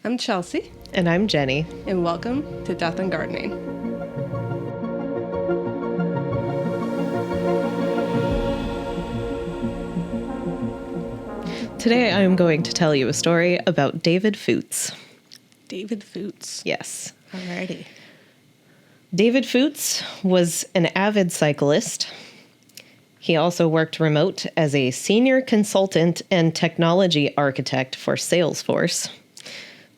I'm Chelsea, And I'm Jenny. and welcome to Death and Gardening. Today I'm going to tell you a story about David Fouts. David Fouts. Yes. Alrighty. David Fouts was an avid cyclist. He also worked remote as a senior consultant and technology architect for Salesforce.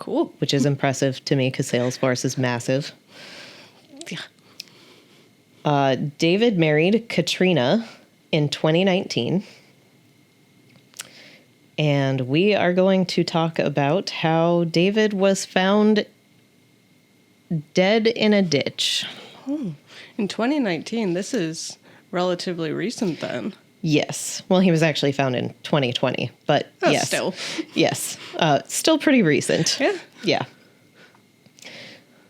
Cool. Which is impressive to me because Salesforce is massive. Yeah. David married Katrina in 2019. And we are going to talk about how David was found dead in a ditch. In 2019, this is relatively recent then. Yes. Well, he was actually found in 2020, but yes. Still. Yes. Still pretty recent. Yeah. Yeah.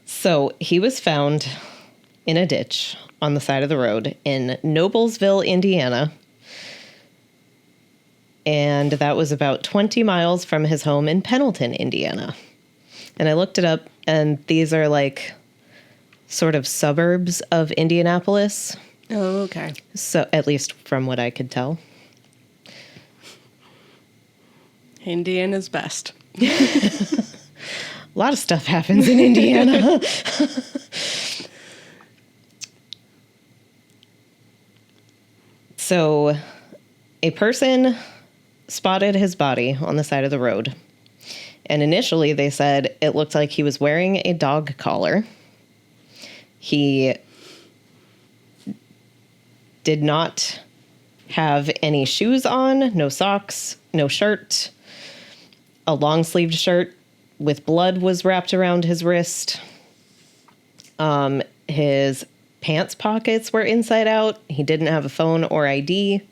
So he was found in a ditch on the side of the road in Noblesville, Indiana. And that was about 20 miles from his home in Pendleton, Indiana. And I looked it up, and these are like sort of suburbs of Indianapolis. Oh, okay. So at least from what I could tell. Indiana's best. A lot of stuff happens in Indiana. So a person spotted his body on the side of the road. And initially they said it looked like he was wearing a dog collar. He did not have any shoes on, no socks, no shirt. A long-sleeved shirt with blood was wrapped around his wrist. His pants pockets were inside out. He didn't have a phone or ID.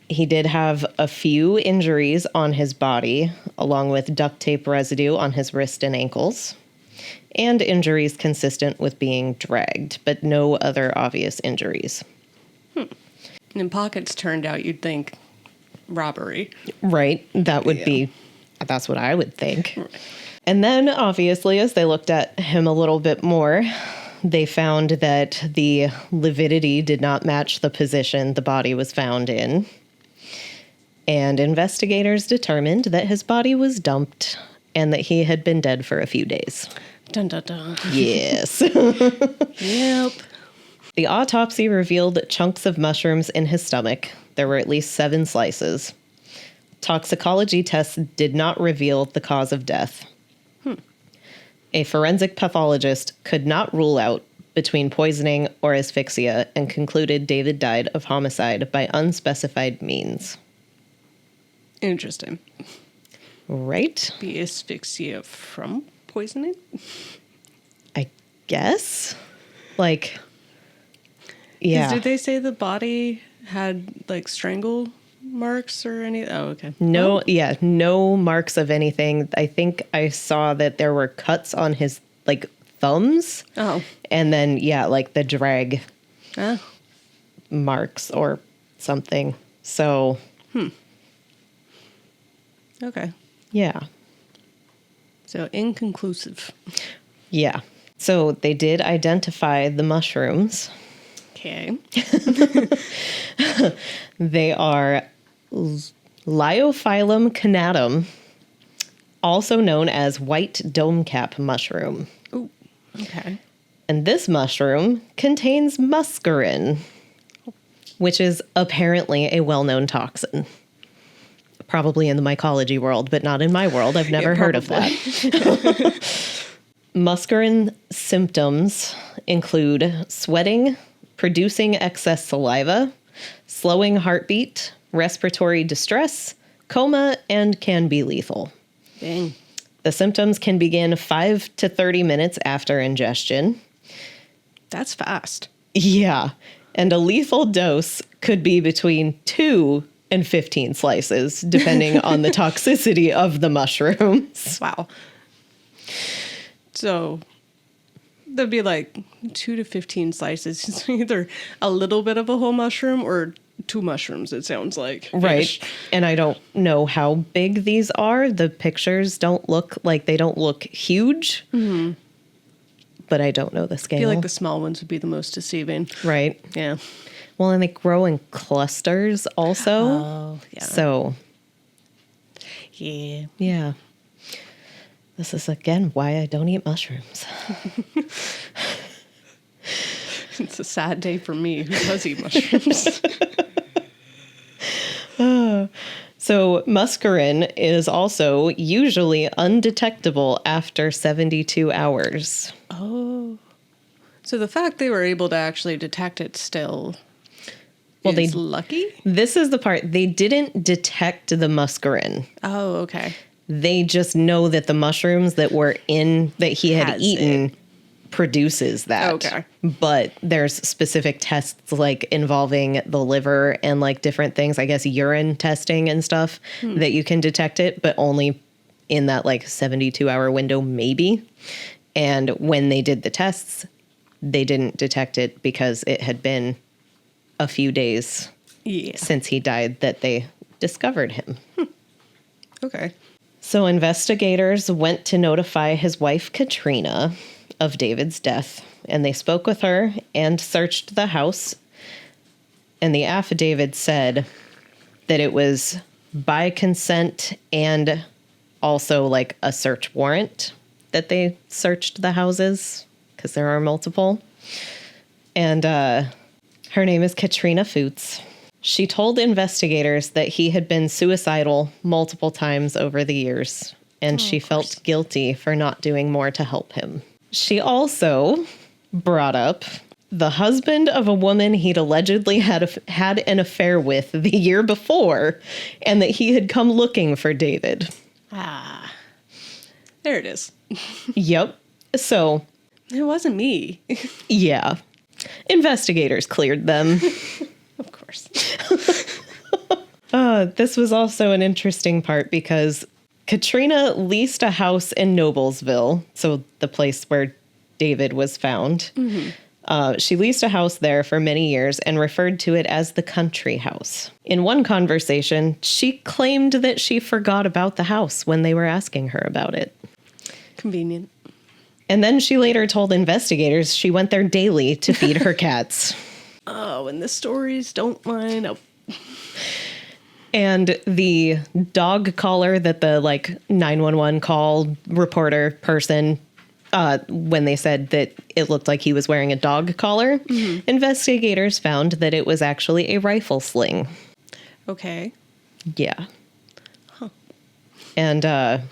He did have a few injuries on his body, along with duct tape residue on his wrist and ankles, and injuries consistent with being dragged, but no other obvious injuries. And pockets turned out, you'd think, robbery. Right. That would be, that's what I would think. Right. And then, obviously, as they looked at him a little bit more, they found that the lividity did not match the position the body was found in. And investigators determined that his body was dumped and that he had been dead for a few days. Dun, dun, dun. Yes. Yep. The autopsy revealed chunks of mushrooms in his stomach. There were at least 7 slices. Toxicology tests did not reveal the cause of death. A forensic pathologist could not rule out between poisoning or asphyxia and concluded David died of homicide by unspecified means. Interesting. Right? The asphyxia from poisoning? I guess. Like, yeah. Did they say the body had, like, strangle marks or any? Oh, okay. No, yeah, no marks of anything. I think I saw that there were cuts on his, like, thumbs. Oh. And then, yeah, like the drag Oh. marks or something. So. Okay. Yeah. So inconclusive. Yeah. So they did identify the mushrooms. Okay. They are Liophyllum canatum, also known as white dome cap mushroom. Oh, okay. And this mushroom contains muscarine, which is apparently a well-known toxin. Probably in the mycology world, but not in my world. I've never heard of that. Muscarine symptoms include sweating, producing excess saliva, slowing heartbeat, respiratory distress, coma, and can be lethal. Dang. The symptoms can begin 5 to 30 minutes after ingestion. That's fast. Yeah. And a lethal dose could be between 2 and 15 slices, depending on the toxicity of the mushrooms. Wow. So there'd be like 2 to 15 slices. It's either a little bit of a whole mushroom or 2 mushrooms, it sounds like. Right. Ish. And I don't know how big these are. The pictures don't look huge. Mm-hmm. But I don't know the scale. I feel like the small ones would be the most deceiving. Right. Yeah. Well, and they grow in clusters also. Oh, yeah. So, Yeah. yeah. This is, again, why I don't eat mushrooms. It's a sad day for me who does eat mushrooms. So muscarine is also usually undetectable after 72 hours. Oh. So the fact they were able to actually detect it still is lucky? This is the part. They didn't detect the muscarine. Oh, okay. They just know that the mushrooms that he had Has eaten it. produces that. Okay. But there's specific tests like involving the liver and like different things, I guess urine testing and stuff that you can detect it, but only in that like 72-hour window maybe. And when they did the tests, they didn't detect it because it had been a few days since he died that they discovered him. Okay. So investigators went to notify his wife, Katrina, of David's death, and they spoke with her and searched the house. And the affidavit said that it was by consent and also like a search warrant that they searched the houses, because there are multiple. And her name is Katrina Fouts. She told investigators that he had been suicidal multiple times over the years, and she felt guilty for not doing more to help him. She also brought up the husband of a woman he'd allegedly had an affair with the year before, and that he had come looking for David. Ah. There it is. Yep. So, It wasn't me. yeah. Investigators cleared them. Of course. This was also an interesting part because Katrina leased a house in Noblesville, so the place where David was found. Mm-hmm. She leased a house there for many years and referred to it as the country house. In one conversation, she claimed that she forgot about the house when they were asking her about it. Convenient. And then she later told investigators she went there daily to feed her cats. Oh, and the stories don't line up. And the dog collar that the like 911 call reporter person, when they said that it looked like he was wearing a dog collar, investigators found that it was actually a rifle sling. Okay. Yeah. Huh. And a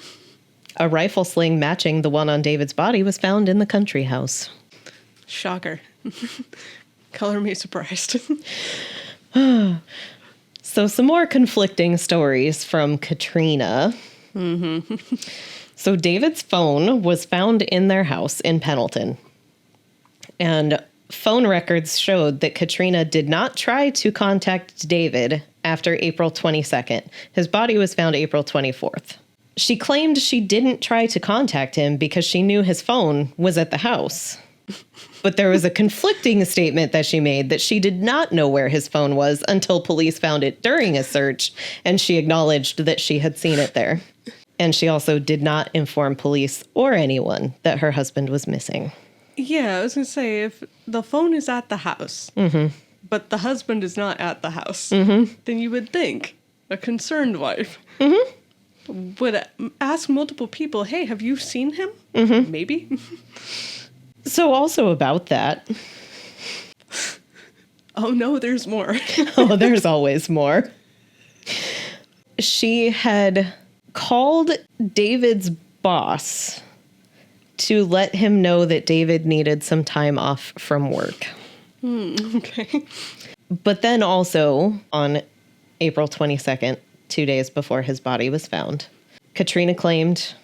rifle sling matching the one on David's body was found in the country house. Shocker. Color me surprised. So some more conflicting stories from Katrina. Mm-hmm. So David's phone was found in their house in Pendleton. And phone records showed that Katrina did not try to contact David after April 22nd. His body was found April 24th. She claimed she didn't try to contact him because she knew his phone was at the house. But there was a conflicting statement that she made that she did not know where his phone was until police found it during a search, and she acknowledged that she had seen it there. And she also did not inform police or anyone that her husband was missing. Yeah, I was going to say, if the phone is at the house, but the husband is not at the house, then you would think a concerned wife would ask multiple people, hey, have you seen him? Maybe. So also about that. Oh, no, there's more. Oh, there's always more. She had called David's boss to let him know that David needed some time off from work. Okay. But then also on April 22nd, 2 days before his body was found, Katrina claimed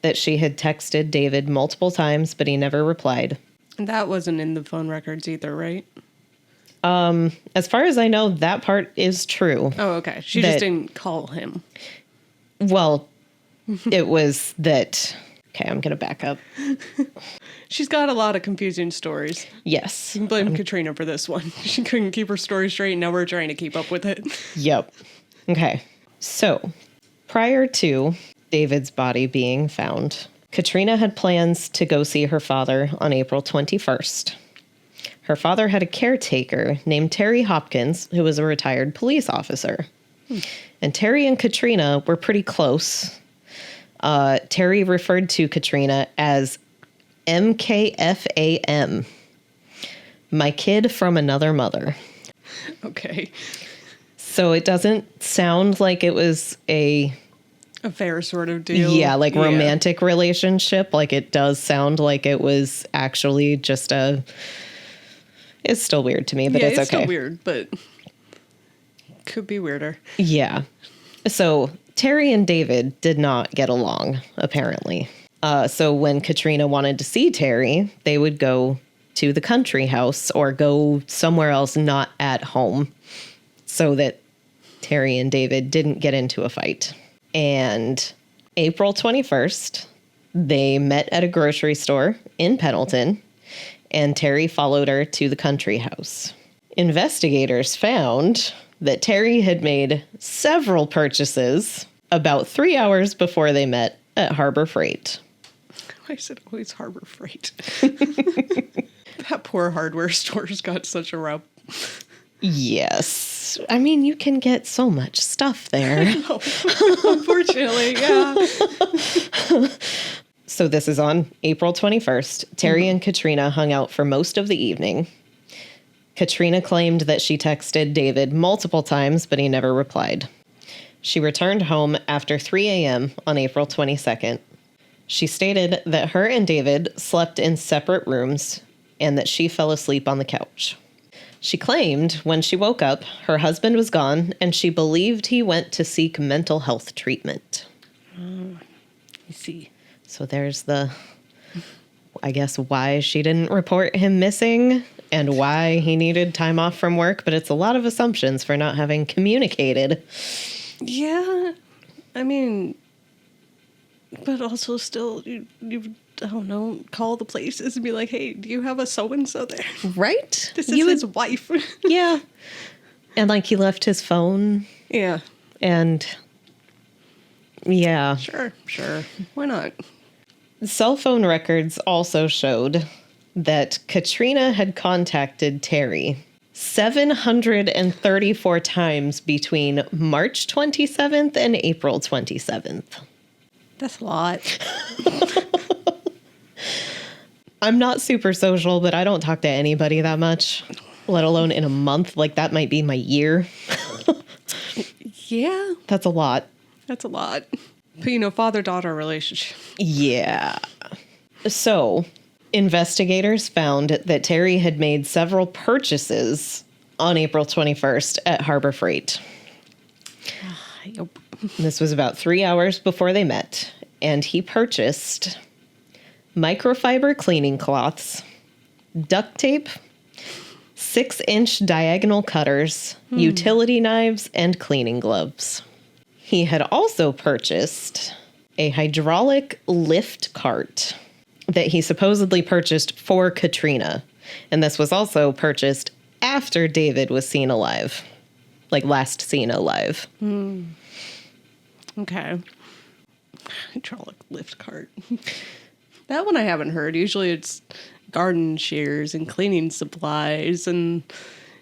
that she had texted David multiple times, but he never replied. And that wasn't in the phone records either, right? As far as I know, that part is true. Oh, okay. She just didn't call him. Well, it was that Okay, I'm going to back up. She's got a lot of confusing stories. Yes. You can blame Katrina for this one. She couldn't keep her story straight, and now we're trying to keep up with it. Yep. Okay. So, prior to David's body being found, Katrina had plans to go see her father on April 21st. Her father had a caretaker named Terry Hopkins, who was a retired police officer. And Terry and Katrina were pretty close. Terry referred to Katrina as MKFAM, my kid from another mother. Okay. So it doesn't sound like it was a affair sort of deal. Yeah, like romantic relationship. Like it does sound like it was actually just a... It's still weird to me, but it's okay. It's still weird, but could be weirder. Yeah. So Terry and David did not get along, apparently. So when Katrina wanted to see Terry, they would go to the country house or go somewhere else not at home so that Terry and David didn't get into a fight. And April 21st, they met at a grocery store in Pendleton, and Terry followed her to the country house. Investigators found that Terry had made several purchases about 3 hours before they met at Harbor Freight. Why is it always Harbor Freight? That poor hardware store's got such a rep. Yes. I mean, you can get so much stuff there. Unfortunately, yeah. So this is on April 21st. Terry and Katrina hung out for most of the evening. Katrina claimed that she texted David multiple times, but he never replied. She returned home after 3 a.m. on April 22nd. She stated that her and David slept in separate rooms and that she fell asleep on the couch. She claimed when she woke up, her husband was gone and she believed he went to seek mental health treatment. I see. So there's I guess, why she didn't report him missing and why he needed time off from work, but it's a lot of assumptions for not having communicated. Yeah, I mean, but also still, you I don't know, call the places and be like, hey, do you have a so-and-so there? Right? This is his wife. Yeah. And, like, he left his phone. Yeah. And, yeah. Sure. Why not? Cell phone records also showed that Katrina had contacted Terry 734 times between March 27th and April 27th. That's a lot. I'm not super social, but I don't talk to anybody that much, let alone in a month. Like, that might be my year. Yeah. That's a lot. That's a lot. But, father-daughter relationship. Yeah. So, investigators found that Terry had made several purchases on April 21st at Harbor Freight. Yep. This was about 3 hours before they met, and he purchased microfiber cleaning cloths, duct tape, 6-inch diagonal cutters, utility knives, and cleaning gloves. He had also purchased a hydraulic lift cart that he supposedly purchased for Katrina. And this was also purchased after David was seen alive. Like, last seen alive. Okay. Hydraulic lift cart. That one I haven't heard. Usually it's garden shears and cleaning supplies and...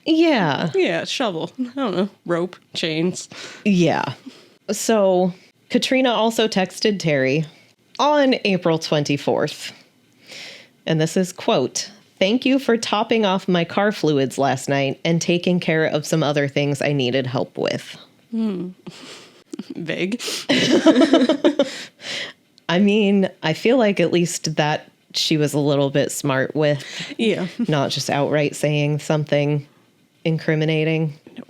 Yeah. Yeah, shovel. I don't know. Rope, chains. Yeah. So, Katrina also texted Terry on April 24th. And this is, quote, "Thank you for topping off my car fluids last night and taking care of some other things I needed help with." Vague. I mean, I feel like at least that she was a little bit smart with. Yeah. Not just outright saying something incriminating. No.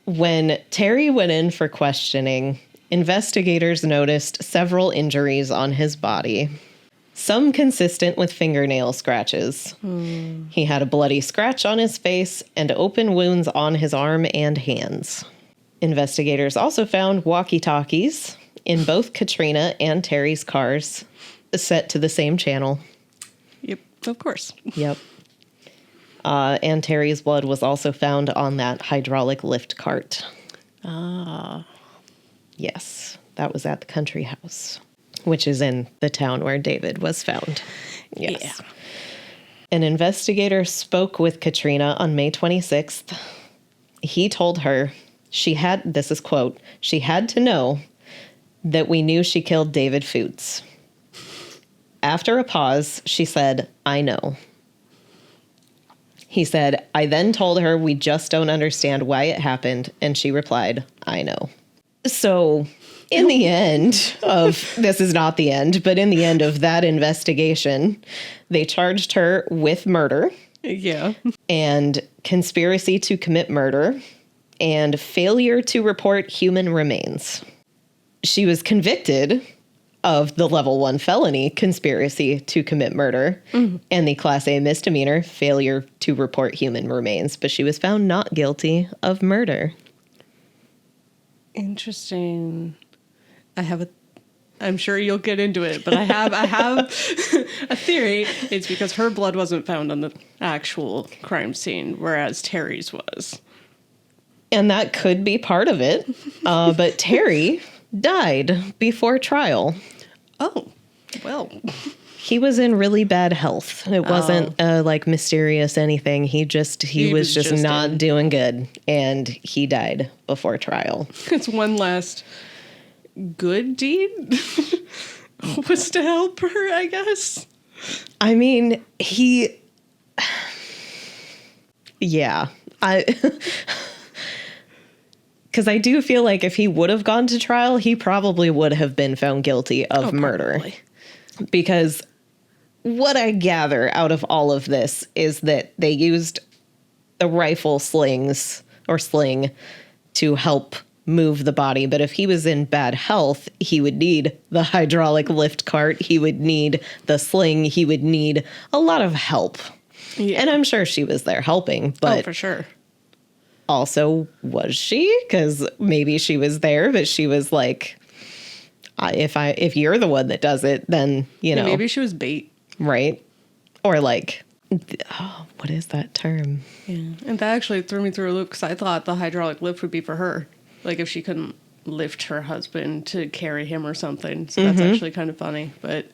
When Terry went in for questioning, investigators noticed several injuries on his body, some consistent with fingernail scratches. He had a bloody scratch on his face and open wounds on his arm and hands. Investigators also found walkie-talkies in both Katrina and Terry's cars, set to the same channel. Yep, of course. Yep. And Terry's blood was also found on that hydraulic lift cart. Ah. Yes, that was at the country house, which is in the town where David was found. Yes. Yeah. An investigator spoke with Katrina on May 26th. He told her this is quote, she had to know that we knew she killed David Fouts. After a pause, she said, I know. He said, I then told her we just don't understand why it happened. And she replied, I know. So in the end of, this is not the end, but in the end of that investigation, they charged her with murder. Yeah. And conspiracy to commit murder and failure to report human remains. She was convicted of the level 1 felony, conspiracy to commit murder, and the class A misdemeanor, failure to report human remains, but she was found not guilty of murder. Interesting. I'm sure you'll get into it, but I have a theory. It's because her blood wasn't found on the actual crime scene, whereas Terry's was. And that could be part of it. But Terry died before trial. Oh, well. He was in really bad health. It wasn't like mysterious anything. He was just not doing good, and he died before trial. It's one last good deed was to help her, I guess. I mean, yeah, because I do feel like if he would have gone to trial, he probably would have been found guilty of murder. Probably. Because what I gather out of all of this is that they used the rifle sling to help move the body. But if he was in bad health, he would need the hydraulic lift cart. He would need the sling. He would need a lot of help. Yeah. And I'm sure she was there helping. But for sure. Also, was she? Because maybe she was there, but she was like, if you're the one that does it, then, you know. Maybe she was bait. Right. Or like, what is that term? Yeah. And that actually threw me through a loop because I thought the hydraulic lift would be for her. Like if she couldn't lift her husband to carry him or something. So that's actually kind of funny. But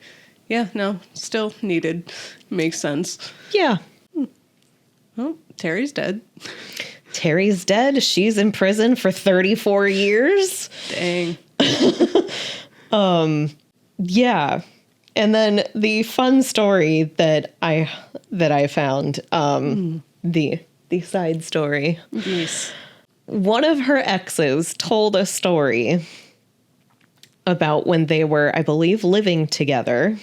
yeah, no, still needed. Makes sense. Yeah. Well, Terry's dead. Terry's dead. She's in prison for 34 years. Dang. Yeah. And then the fun story that I found, the side story. Yes. One of her exes told a story about when they were, I believe, living together.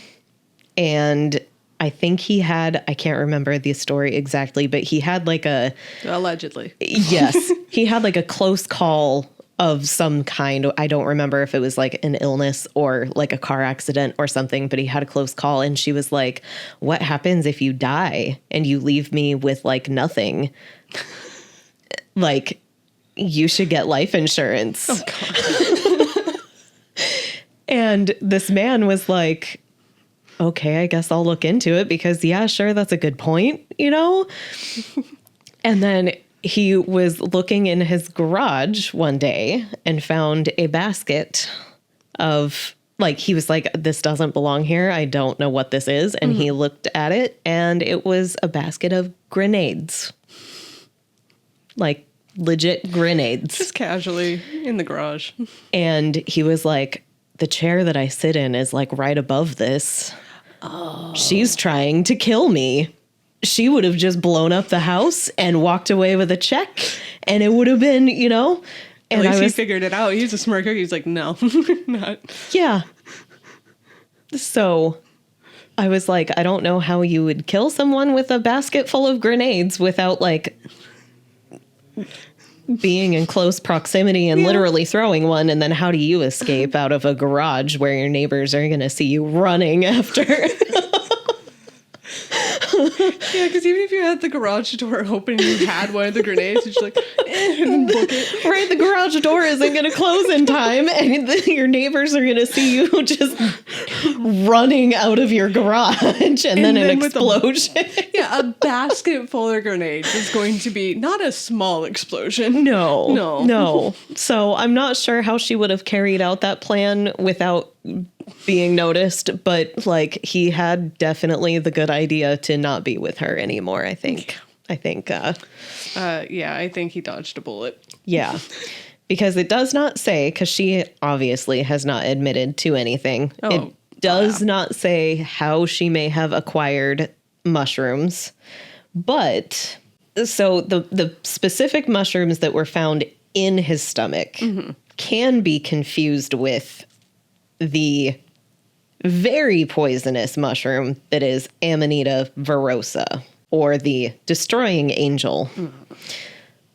And I think I can't remember the story exactly, but he had like allegedly. Yes. He had like a close call of some kind. I don't remember if it was like an illness or like a car accident or something, but he had a close call. And she was like, what happens if you die and you leave me with like nothing? Like, you should get life insurance. Oh, God. And this man was like, okay, I guess I'll look into it because, yeah, sure, that's a good point, you know? And then he was looking in his garage one day and found a basket of, like, he was like, this doesn't belong here. I don't know what this is. And he looked at it, and it was a basket of grenades. Like, legit grenades. Just casually in the garage. And he was like, the chair that I sit in is, like, right above this. Oh. She's trying to kill me. She would have just blown up the house and walked away with a check, and it would have been, you know. And at least he figured it out. He's a smirker. He's like, no, not. Yeah. So I was like, I don't know how you would kill someone with a basket full of grenades without, like, being in close proximity and literally throwing one. And then how do you escape out of a garage where your neighbors are going to see you running after? Yeah, because even if you had the garage door open and you had one of the grenades, you're just like, and book it. Right, the garage door isn't going to close in time, and your neighbors are going to see you just running out of your garage and then an explosion. A basket full of grenades is going to be not a small explosion. No. So I'm not sure how she would have carried out that plan without being noticed, but like he had definitely the good idea to not be with her anymore, I think. I think he dodged a bullet. Yeah. Because it does not say, because she obviously has not admitted to anything. It does not say how she may have acquired mushrooms. But so the specific mushrooms that were found in his stomach can be confused with the very poisonous mushroom that is Amanita virosa, or the destroying angel.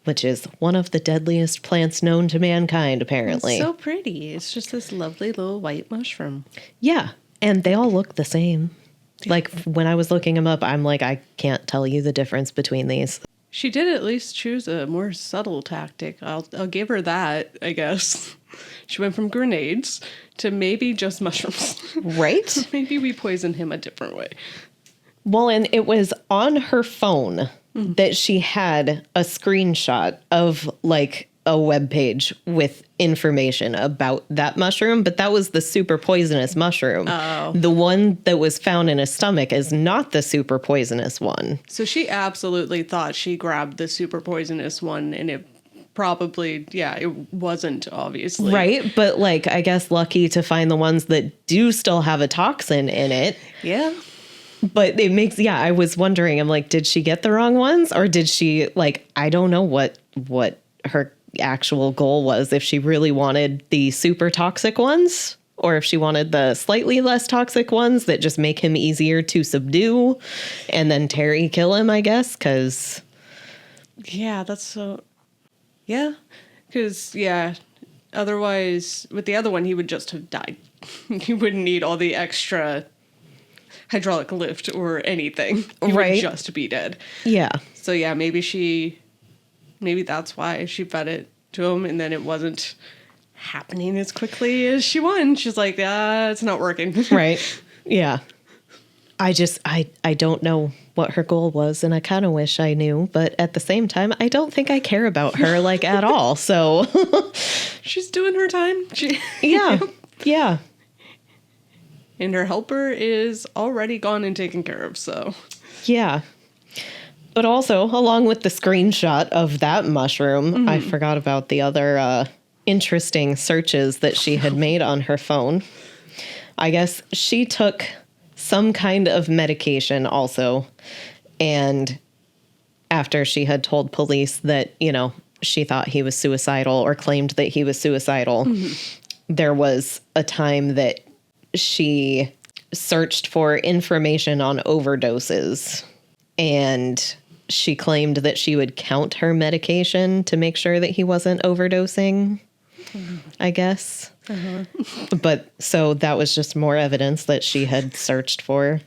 Which is one of the deadliest plants known to mankind, apparently. It's so pretty. It's just this lovely little white mushroom. Yeah, and they all look the same. Like, when I was looking them up, I'm like, I can't tell you the difference between these. She did at least choose a more subtle tactic. I'll give her that, I guess. She went from grenades to maybe just mushrooms. Right? Maybe we poison him a different way. Well, and it was on her phone that she had a screenshot of like a web page with information about that mushroom, but that was the super poisonous mushroom. Oh. The one that was found in his stomach is not the super poisonous one. So she absolutely thought she grabbed the super poisonous one, and it probably, it wasn't, obviously. Right, but like, I guess lucky to find the ones that do still have a toxin in it. Yeah. But it makes, I was wondering, I'm like, did she get the wrong ones? Or did she, like, I don't know what her actual goal was. If she really wanted the super toxic ones, or if she wanted the slightly less toxic ones that just make him easier to subdue and then Terry kill him, I guess, because... Yeah, that's so... Yeah, because, otherwise, with the other one, he would just have died. He wouldn't need all the extra... hydraulic lift or anything. He would just be dead. Yeah. So maybe that's why she fed it to him, and then it wasn't happening as quickly as she wanted. She's like, it's not working. Right. Yeah. I don't know what her goal was, and I kind of wish I knew, but at the same time, I don't think I care about her like at all. So she's doing her time. Yeah. And her helper is already gone and taken care of, so. Yeah. But also, along with the screenshot of that mushroom, I forgot about the other interesting searches that she had made on her phone. I guess she took some kind of medication also. And after she had told police that, she thought he was suicidal or claimed that he was suicidal, there was a time that she searched for information on overdoses, and she claimed that she would count her medication to make sure that he wasn't overdosing, I guess. But so that was just more evidence that she had searched for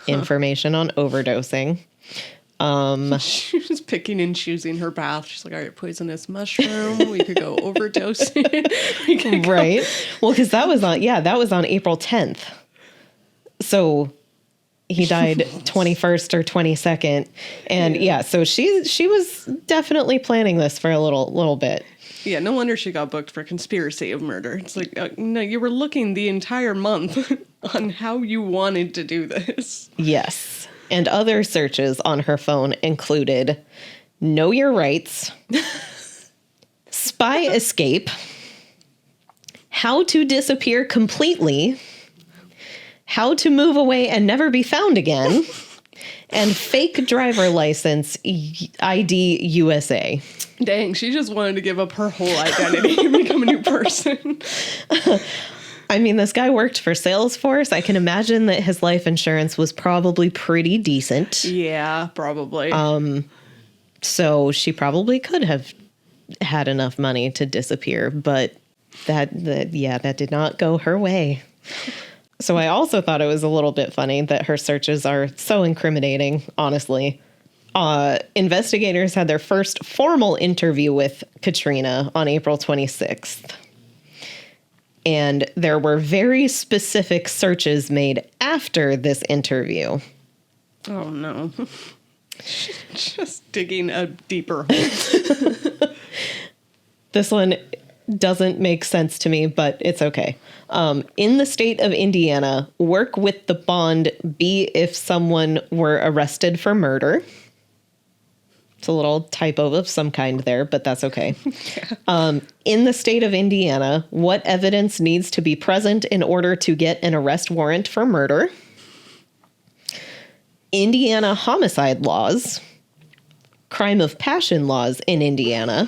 information on overdosing. She was picking and choosing her path. She's like, all right, poisonous mushroom. We could go overdosing. Right. Well, because that was on April 10th. So he died 21st or 22nd. And so she was definitely planning this for a little bit. Yeah, no wonder she got booked for conspiracy of murder. It's like, no, you were looking the entire month on how you wanted to do this. Yes. And other searches on her phone included Know Your Rights, Spy Escape, How to Disappear Completely, How to Move Away and Never Be Found Again, and Fake Driver License ID USA. Dang, she just wanted to give up her whole identity and become a new person. I mean, this guy worked for Salesforce. I can imagine that his life insurance was probably pretty decent. Yeah, probably. So she probably could have had enough money to disappear, but that did not go her way. So I also thought it was a little bit funny that her searches are so incriminating, honestly. Investigators had their first formal interview with Katrina on April 26th. And there were very specific searches made after this interview. Oh, no. Just digging a deeper hole. This one doesn't make sense to me, but it's okay. In the state of Indiana, work with the bond be if someone were arrested for murder. It's a little typo of some kind there, but that's okay. Yeah. In the state of Indiana, what evidence needs to be present in order to get an arrest warrant for murder? Indiana homicide laws, crime of passion laws in Indiana,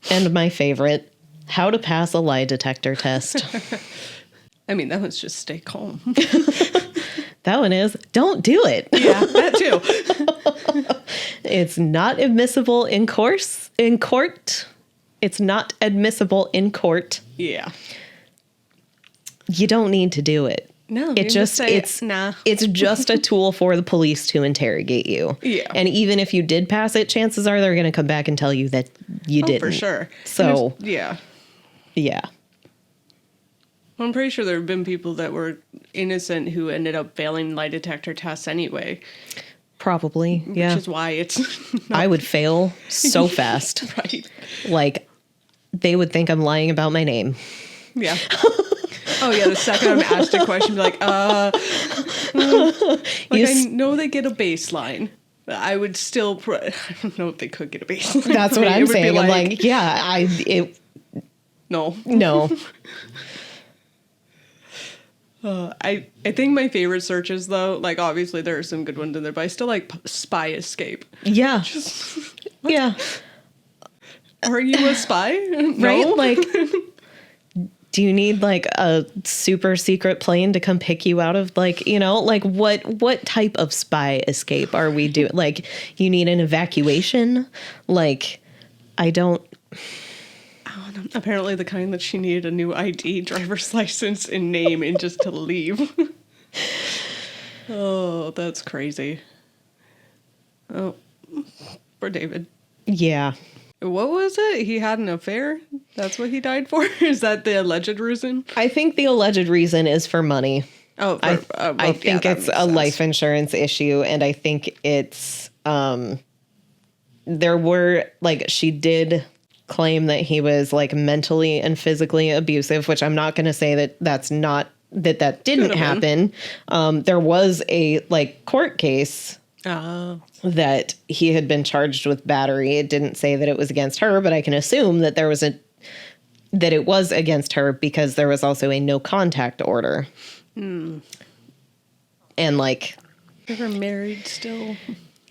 and my favorite, how to pass a lie detector test. I mean, that one's just stay calm. That one is, don't do it. Yeah, that too. It's not admissible in court. It's not admissible in court. Yeah. You don't need to do it. No, it's just a tool for the police to interrogate you. Yeah. And even if you did pass it, chances are they're going to come back and tell you that you didn't. For sure. So, yeah. Yeah. I'm pretty sure there have been people that were innocent who ended up failing lie detector tests anyway. Probably, yeah. Which is why it's I would fail so fast. Right. Like, they would think I'm lying about my name. Yeah. Oh, yeah, the second I'm asked a question, be like, I know they get a baseline. I would still, I don't know if they could get a baseline. That's what I'm saying. I'm like, yeah, No. I think my favorite searches, though, like, obviously there are some good ones in there, but I still like spy escape. Yeah. Yeah. Are you a spy? Right? No? Like, do you need, like, a super secret plane to come pick you out of, like, you know, like, what type of spy escape are we doing? Like, you need an evacuation? Like, I don't... Apparently the kind that she needed a new ID, driver's license, and name, and just to leave. Oh, that's crazy. Oh, for David. Yeah. What was it? He had an affair? That's what he died for? Is that the alleged reason? I think the alleged reason is for money. Oh, I think it's a life insurance issue, and I think it's, there were, like, she did claim that he was, like, mentally and physically abusive, which I'm not going to say that that didn't happen. There was a, like, court case that he had been charged with battery. It didn't say that it was against her, but I can assume that that it was against her because there was also a no contact order. And, like, they were married still.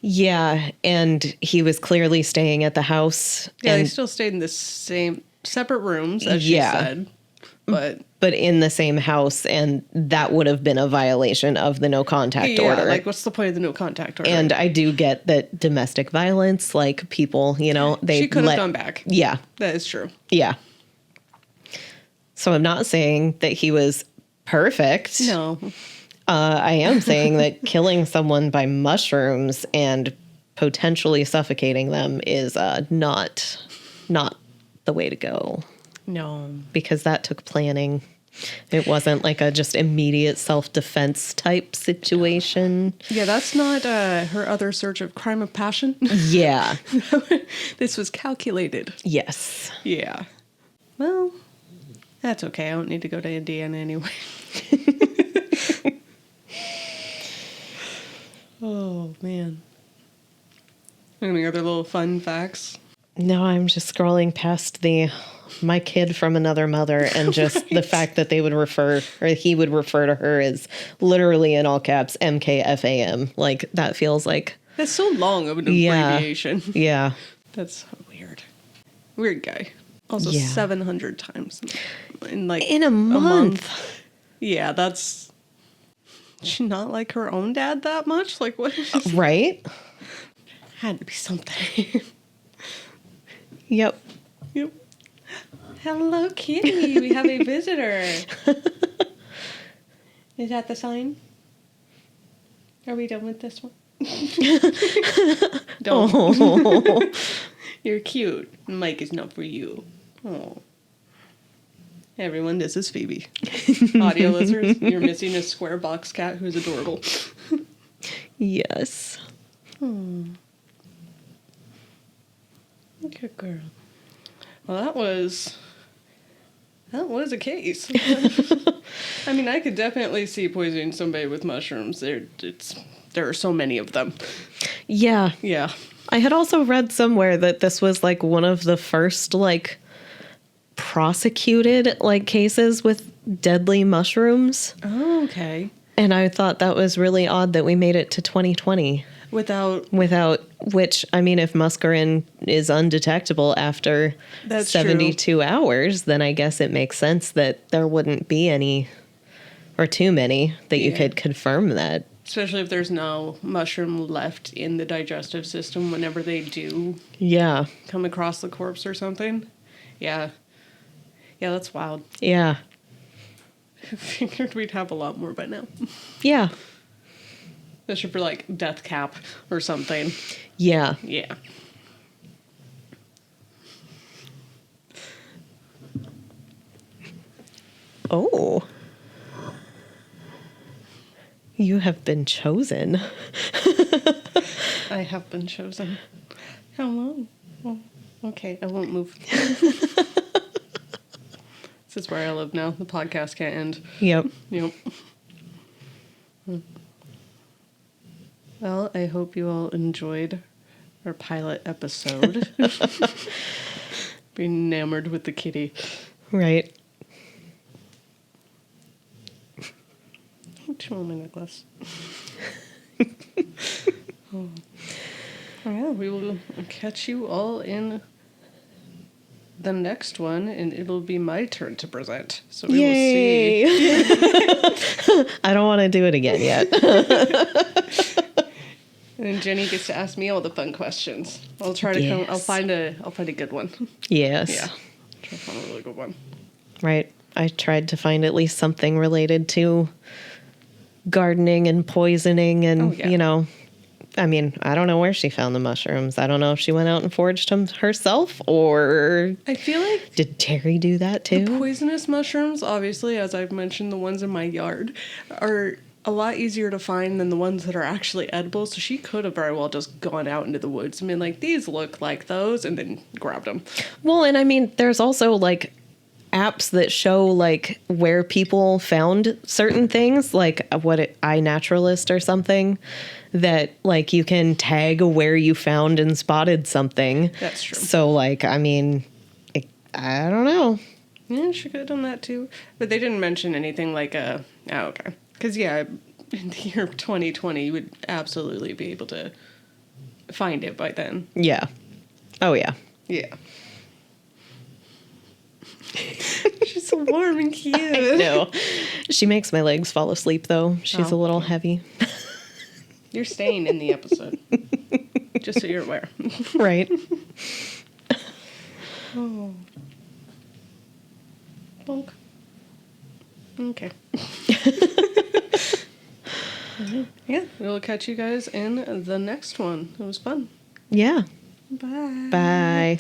Yeah, and he was clearly staying at the house. Yeah, and they still stayed in the same separate rooms, as she said. But in the same house, and that would have been a violation of the no contact order. Like, what's the point of the no contact order? And I do get that domestic violence, like, people, you know, she could have gone back. Yeah. That is true. Yeah. So I'm not saying that he was perfect. No. I am saying that killing someone by mushrooms and potentially suffocating them is not the way to go. No. Because that took planning. It wasn't like a just immediate self-defense type situation. Yeah, that's not her other search of crime of passion. Yeah. This was calculated. Yes. Yeah. Well, that's okay. I don't need to go to Indiana anyway. Oh, man. Any other little fun facts? No, I'm just scrolling past my kid from another mother and just the fact that they would refer, or he would refer to her as literally in all caps, MKFAM. Like, that feels like... That's so long of an abbreviation. Yeah. That's weird. Weird guy. Also 700 times in a month. Yeah, that's... She not like her own dad that much? Like, what? Right? Had to be something. Yep. Hello, kitty. We have a visitor. Is that the sign? Are we done with this one? Don't. Oh. You're cute. Mike is not for you. Oh. Hey everyone, this is Phoebe. Audio listeners, you're missing a square box cat who's adorable. Yes. Good girl. Well, that was a case. I mean, I could definitely see poisoning somebody with mushrooms. There are so many of them. Yeah. Yeah. I had also read somewhere that this was like one of the first like prosecuted like cases with deadly mushrooms. Oh, okay. And I thought that was really odd that we made it to 2020 Without which, I mean, if muscarine is undetectable after That's 72 true. hours, then I guess it makes sense that there wouldn't be any or too many that you could confirm that. Especially if there's no mushroom left in the digestive system whenever they do come across the corpse or something. Yeah. Yeah, that's wild. Yeah. I figured we'd have a lot more by now. Yeah. Especially for like death cap or something. Yeah. Yeah. Oh. You have been chosen. I have been chosen. How long? Oh, okay, I won't move. This is where I live now. The podcast can't end. Yep. Yep. Well, I hope you all enjoyed our pilot episode. Be enamored with the kitty. Right. Don't chew on my necklace. Oh, yeah, we will catch you all in the next one, and it'll be my turn to present. So we will see. I don't want to do it again yet. And then Jenny gets to ask me all the fun questions. I'll try to come. I'll find a good one. Yes. Yeah. Try to find a really good one. Right. I tried to find at least something related to gardening and poisoning and, you know, I mean, I don't know where she found the mushrooms. I don't know if she went out and foraged them herself or I feel like did Terry do that too? the poisonous mushrooms, obviously, as I've mentioned, the ones in my yard are a lot easier to find than the ones that are actually edible. So she could have very well just gone out into the woods and been like, these look like those, and then grabbed them. Well, and I mean, there's also like apps that show like where people found certain things, like iNaturalist or something, that like you can tag where you found and spotted something. That's true. So like, I mean, I don't know. Yeah, she could have done that too. But they didn't mention anything like oh, okay. Because, yeah, in the year 2020, you would absolutely be able to find it by then. Yeah. Oh, yeah. Yeah. She's so warm and cute. I know. She makes my legs fall asleep, though. She's a little heavy. You're staying in the episode. Just so you're aware. Right. Oh. Bonk. Okay. Yeah, we'll catch you guys in the next one. It was fun. Yeah. Bye. Bye.